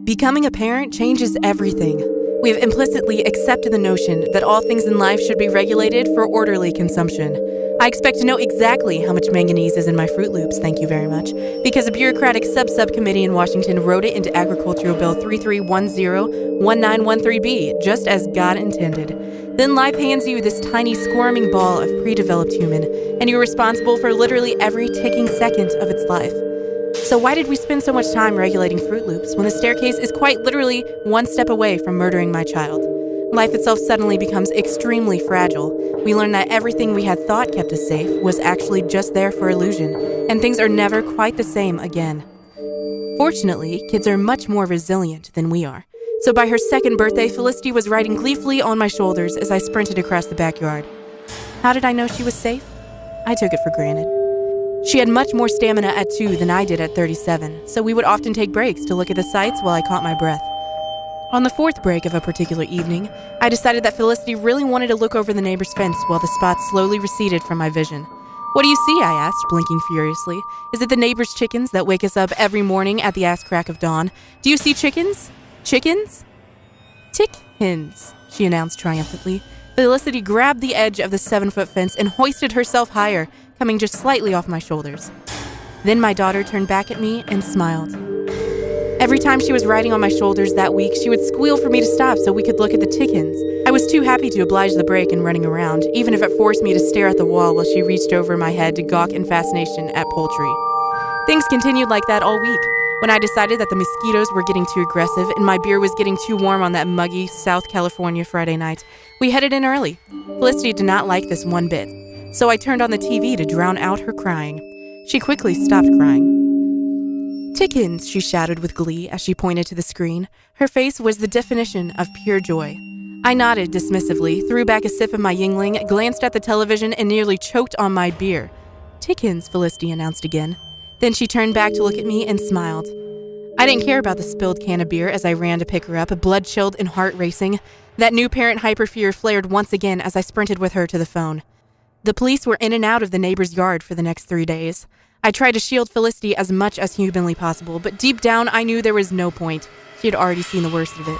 Becoming a parent changes everything. We have implicitly accepted the notion that all things in life should be regulated for orderly consumption. I expect to know exactly how much manganese is in my Fruit Loops, thank you very much, because a bureaucratic subcommittee in Washington wrote it into Agricultural Bill 3310-1913B, just as God intended. Then life hands you this tiny squirming ball of pre-developed human, and you're responsible for literally every ticking second of its life. So why did we spend so much time regulating Fruit Loops when the staircase is quite literally one step away from murdering my child? Life itself suddenly becomes extremely fragile. We learn that everything we had thought kept us safe was actually just there for illusion, and things are never quite the same again. Fortunately, kids are much more resilient than we are. So by her second birthday, Felicity was riding gleefully on my shoulders as I sprinted across the backyard. How did I know she was safe? I took it for granted. She had much more stamina at 2 than I did at 37, so we would often take breaks to look at the sights while I caught my breath. On the 4th break of a particular evening, I decided that Felicity really wanted to look over the neighbor's fence while the spots slowly receded from my vision. "What do you see?" I asked, blinking furiously. "Is it the neighbor's chickens that wake us up every morning at the ass crack of dawn? Do you see chickens? Chickens?" "Tick-hens," she announced triumphantly. Felicity grabbed the edge of the 7-foot fence and hoisted herself higher, coming just slightly off my shoulders. Then my daughter turned back at me and smiled. Every time she was riding on my shoulders that week, she would squeal for me to stop so we could look at the chickens. I was too happy to oblige the break and running around, even if it forced me to stare at the wall while she reached over my head to gawk in fascination at poultry. Things continued like that all week. When I decided that the mosquitoes were getting too aggressive and my beer was getting too warm on that muggy South California Friday night, we headed in early. Felicity did not like this one bit, so I turned on the TV to drown out her crying. She quickly stopped crying. "Chickens," she shouted with glee as she pointed to the screen. Her face was the definition of pure joy. I nodded dismissively, threw back a sip of my Yingling, glanced at the television, and nearly choked on my beer. "Chickens," Felicity announced again. Then she turned back to look at me and smiled. I didn't care about the spilled can of beer as I ran to pick her up, blood-chilled and heart-racing. That new parent hyper-fear flared once again as I sprinted with her to the phone. The police were in and out of the neighbor's yard for the next 3 days. I tried to shield Felicity as much as humanly possible, but deep down I knew there was no point. She had already seen the worst of it.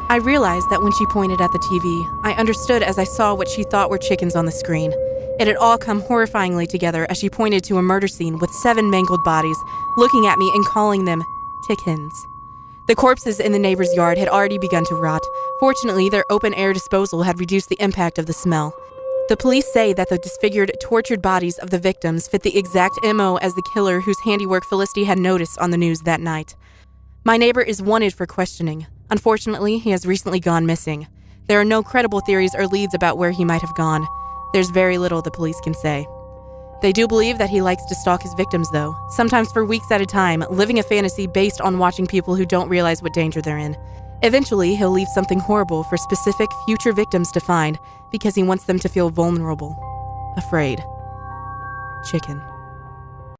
I realized that when she pointed at the TV, I understood as I saw what she thought were chickens on the screen. It had all come horrifyingly together as she pointed to a murder scene with 7 mangled bodies, looking at me and calling them chickens. The corpses in the neighbor's yard had already begun to rot. Fortunately, their open-air disposal had reduced the impact of the smell. The police say that the disfigured, tortured bodies of the victims fit the exact MO as the killer whose handiwork Felicity had noticed on the news that night. My neighbor is wanted for questioning. Unfortunately, he has recently gone missing. There are no credible theories or leads about where he might have gone. There's very little the police can say. They do believe that he likes to stalk his victims, though, sometimes for weeks at a time, living a fantasy based on watching people who don't realize what danger they're in. Eventually, he'll leave something horrible for specific future victims to find because he wants them to feel vulnerable, afraid. Chicken.